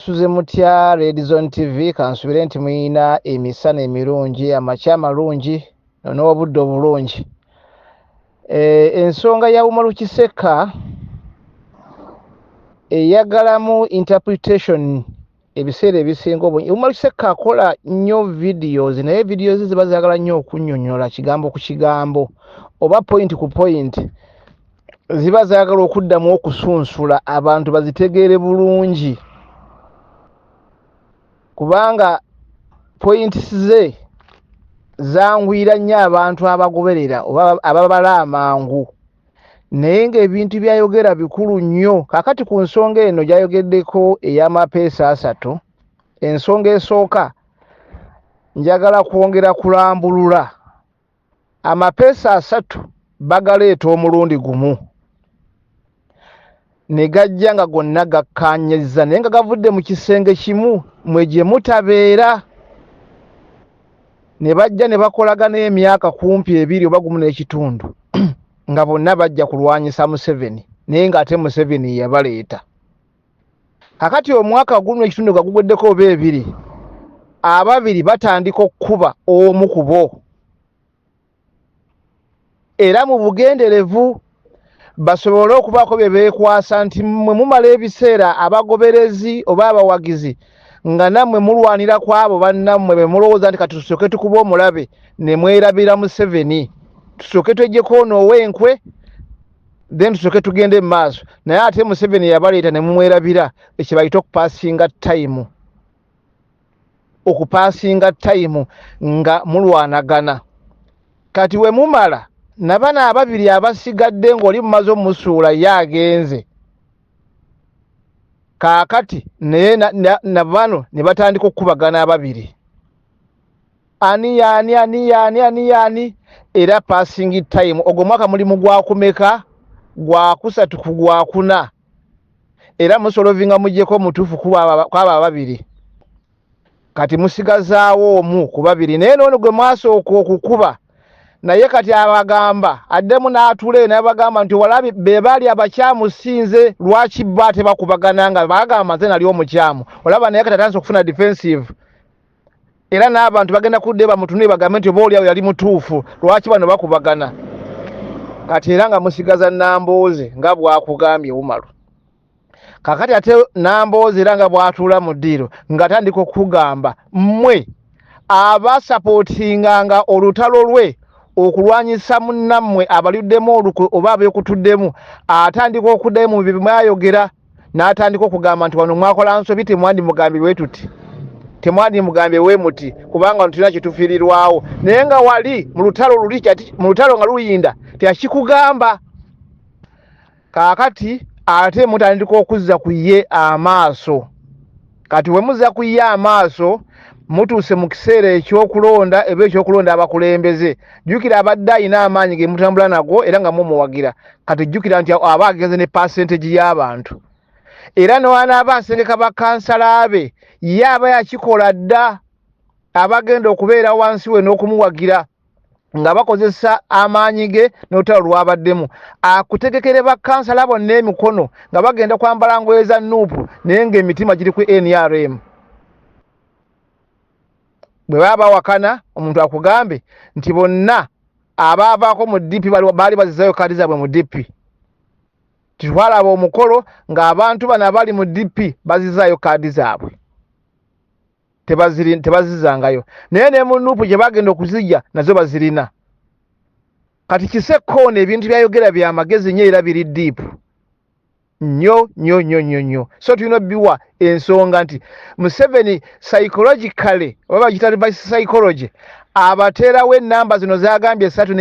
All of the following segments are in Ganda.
Suze mutya Red Zone TV kansubire nti muyina emisana emirungi amakya amalungi n'obudde obulungi. Ensonga ya Umaru Kiseka eyagalamu interpretation ebiseera ebisinga obungi. Umaru Kiseka akola nnyo videos naye videos ziba zaagala nnyo okunnyonnyola kigambo ku kigambo oba point ku point. Ziba zaagala okuddamu okusunsula abantu bazitegeere bulungi. Kubanga points ze zangwira nnyo abantu abagoberera oba ababala amangu naye ng'ebintu byayogera bikulu nnyo. Kakati ku nsonga eno gyayogeddeko ey'amapeesa 3. Ensonga esooka njagala kwongera kulambulula amapeesa 3 bagaleeta omulundi gumu ne gajja nga gonna gakkaanyizza naye nga gavudde mu kisenge kimu mwe gye mutabeera ne bajja ne bakolagana emyaka kumpi 2 oba 1.5 nga bonna bajja kulwanyisa Museveni naye ng'ate Museveni yabaleeta. Kakati omwaka 1.5 nga gugweddeko oba 2 ababiri batandika okukuba omu ku bo era mu bugenderevu basobole okubaako bye beekwasa nti mwe mumala ebiseera abagoberezi oba abawagizi nga nammwe mulwanira ku abo bannammwe be mulowooza nti kati tusooke tukuba omulabe ne mwerabira Museveni tusooke tweggyeko ono ow'enkwe then tusooke tugende mu maaso naye ate Museveni yabaleeta ne mumwerabira ekyo bayita okupaasinga time nga mulwanagana. Kati we mumala nabana ababiri abasigadde ng'oli mumaze omusuula ye agenze kaakati naye na bano ne batandika okukubagana ababiri ani yaani era passing time. Ogwo mwaka mulimu gwakumeka gwa 3 ku gwa 4 era musolovinga mujjeko mutuufu kwaba ababiri kati musigazaawo omu ku babiri naye noono gwe mwasooka okukuba naye kati abagamba addemu n'atule n'abagamba nti walabi be baali abakyamusinze lwaki ba tebakubagana nga bagamba nze nali omukyamu olaba naye kati atanze okufuna defensive era n'abantu bagenda kudde bamutunire bagambe nti oba oliawo yali mutuufu lwaki bano bakubagana kati era nga musigaza Nambooze nga bwakugambye Umaru. Kakati ate Nambooze era nga bwatuula mu ddiiro ng'atandika okugamba mmwe abasapootinganga olutalo lwe okulwanyisa munnammwe abaluddemu olukwe oba abeekutuddemu atandika okuddayo mu bye mwayogera n'atandika okugamba nti wano mwakola nsobi temwandi mugambye bwe tuti temwandi mugambye we muti kubanga tulina kitufiirirwawo naye nga wali mu lutalo nga luyinda teyakikugamba. Kaakati ate mutandika okuzza ku ye amaaso. Kati we muzza ku ye amaaso mutuuse mu kiseera ekyokulonda eba ekyokulonda abakulembeze jjukira abadde ayina amaanyi ge mutambula nago era nga mumuwagira kati jjukira nti aba agenze ne percentage y'abantu era n'anaaba asengeka bakansala be ye aba yakikola dda abagenda okubeera wansi we n'okumuwagira nga bakozesa amaanyi ge n'olutalo lwabaddemu akutegekere bakansala bonna emikono nga bagenda kwambala ngoye za nuupu naye ng'emitima giri ku NRM. Bwe baba wakana omuntu akugambe nti bonna abaavaako mu DP baali bazizaayo kaadi zaabwe mu DP titwalaba omukolo ng'abantu bano abali mu DP bazizaayo kaadi zaabwe tebazizangayo naye ne mu nuupu gye bagenda okuzijja nazo bazirina. Kati Kisekko ebintu byayogera bya magezi nnyo era biri diipu nnyo so tulina biwa ensonga nti Museveni psychologically oba bagita reverse psychology abateerawo ennamba zino zagambye 3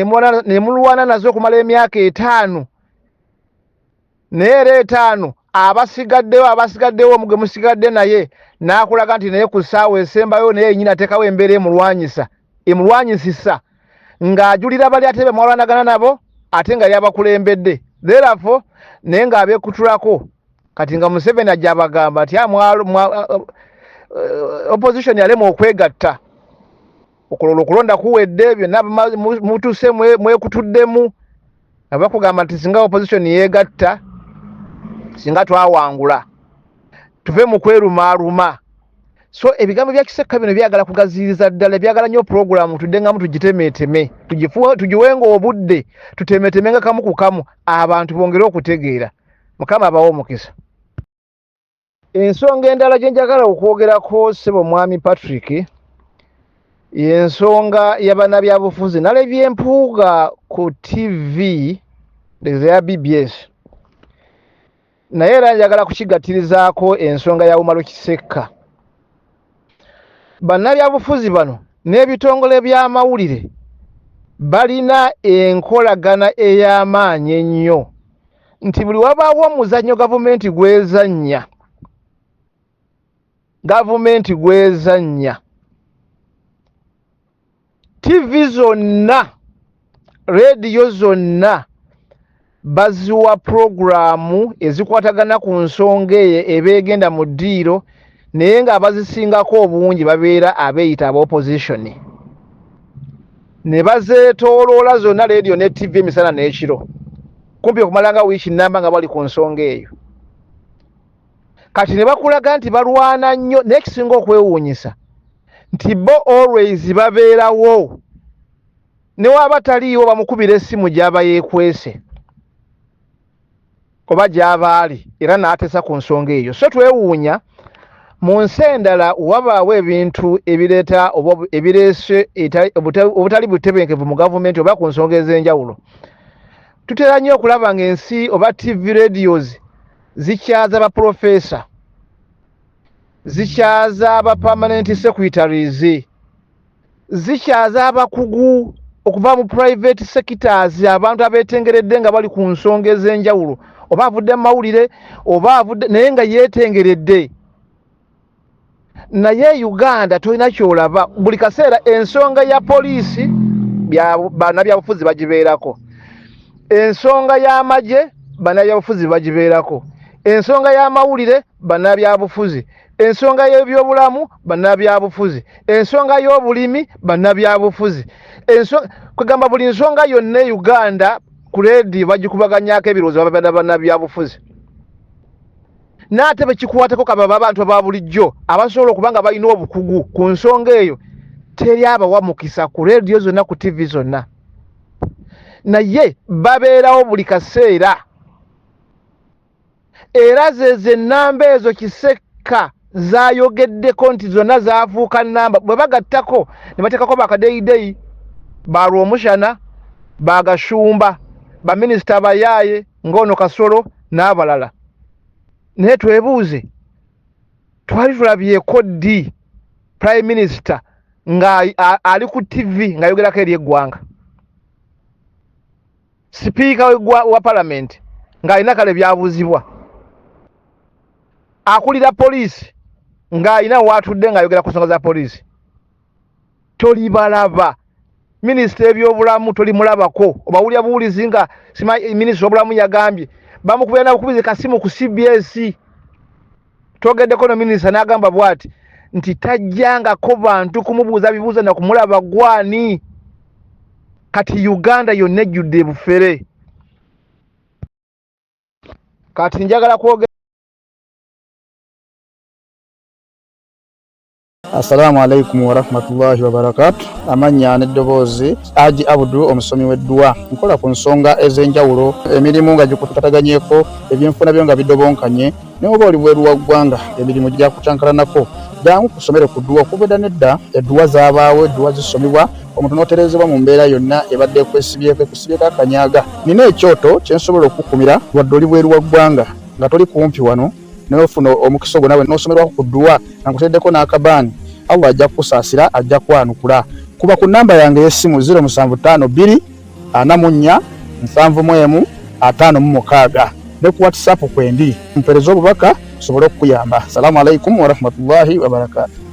ne mulwana nazo okumala emyaka 5 naye era 5 abasigaddewo omugwe musigadde naye n'akulaga nti naye ku ssaawa esembayo naye nnyina ateekawo embeera emulwanyisisa ng'ajulira bali ate be mwalwanagana nabo ate nga yabakulembedde therefore naye ng'abeekutulako kati nga Museveni ajja abagamba nti opposition yalema okwegatta okulonda kuwedde byonna mutuuse mwekutuddemu nga bakugamba nti singa opposition yeegatta singa twawangula tuve mu kwerumaaluma. So ebigambo bya Kiseka bino byagala kugaziriza ddala, byagala nnyo program tuddengamu tugitemeeteme, tugiwenga obudde tutemeetemenga kamu ku kamu abantu bongere okutegeera. Mukama abawo omukisa. Ensonga endala gye njagala okwogerako ssebo mwami Patrick y'ensonga y'abannabyabufuzi. Nalabye empuuga ku TV ya BBS, naye era njagala kukigattirizaako ensonga ya Umaro Kiseka. Bannabyabufuzi bano n'ebitongole by'amawulire balina enkolagana ey'amaanyi ennyo, nti buli wabaawo omuzannyo gavumenti gwezannya, TV zonna, radio zonna baziwa programu ezikwatagana ku nsonga eyo ebeegenda mu ddiiro, naye ng'abazisingako obungi babeera abeeyita aba opposition. Ne bazeetooloola zonna radio ne TV emisana n'ekiro, kumpi okumalanga wiiki nnamba nga bali ku nsonga eyo. Kati ne bakulaga nti balwana nnyo, n'ekisinga okwewuunyisa nti bo always babeerawo, ne waba taliiwo bamukubira essimu gy'aba yeekwese oba gy'aba ali, era n'ateesa ku nsonga eyo. So twewuunya mu nsi endala wabaawo ebintu ebireeta oba ebireese obutali butebenkevu mu gavumenti oba ku nsonga ez'enjawulo. Tutera nnyo okulaba ng'ensi oba TV radios zikyaza baprofesa, zikyaza aba permanent secretaries, zikyaza abakugu okuva mu private sectors, abantu abeetengeredde nga bali ku nsonga ez'enjawulo, oba avudde mu mawulire oba avudde naye nga yeetengeredde. Naye Uganda tolina kyolaba, buli kaseera ensonga ya poliisi bannabyabufuzi bagibeerako, ensonga y'amagye bannabyabufuzi bagibeerako, ensonga y'amawulire bannabyabufuzi, ensonga y'ebyobulamu bannabyabufuzi, ensonga y'obulimi bannabyabufuzi, kwegamba buli nsonga yonna Uganda ku leedi bagikubaganyaako ebirowoozo bannabyabufuzi. N'ate bekikwatako kababa abantu aba bulijjo abasobola okuba nga balina obukugu ku nsonga eyo, teri abawa mukisa ku leediyo zonna ku TV zonna, naye babeerawo buli kaseera. Era zezo ennamba ezo Kiseka zaayogeddeko nti zonna zaafuuka nnamba, bwe bagattako ne bateekako bakadeyideyi, balwomushana, bagashumba, baminisita bayaaye ng'ono Kasolo n'abalala. Naye twebuuze, twali tulabyeko ddi Prime Minister nga ali ku TV ng'ayogerako eri eggwanga, sipiika wa Parliament ng'alina kale byabuuzibwa, akulira poliisi ng'alina waatudde ng'ayogera ku nsonga za poliisi? Tolibalaba. Minisita ebyobulamu tolimulabako, obawulira buwulizi nga minisita obulamu yagambye bamukubira na bukubize kasimu ku CBS. Twogeddeko no minisita n'agamba bw'ati nti tajjangako bantu kumubuuza bibuuzo na kumulaba gwani. Kati Uganda yonna ejjudde bufere. Kati njagala kwogera. Assalamu alaikum wa rahmatullahi wa barakatuh. Amanya n'eddoboozi Haji Abdu omusomi w'eddua. Nkola ku nsonga ez'enjawulo, emirimu nga gikutataganyeko, ebyenfuna byo nga bidobonkanye, ne oba oli bweru wa ggwanga emirimu gya kucankalanako. Jangu kusomere ku ddua, okubeda nedda eddua zaabaawo, eddua zisomibwa, omuntu n'oterezebwa mu mbeera yonna ebadde ekwesibyeko akanyaaga. Nina ekyoto kye nsobola okukumira wadde oli bweru wa ggwanga nga toli kumpi wano, n'ofuna omukisa ogwo nawe n'osomerwako ku ddua nga nkuteddeko n'akabaani. Allah ajja kusaasira, ajja kwanukula. Kuba ku namba yange y'essimu 075 2 44 715 ne ku WhatsApp kwendi mpereza obubaka sobole okuyamba. Assalamu alaikum wa rahmatullahi wa barakatuh.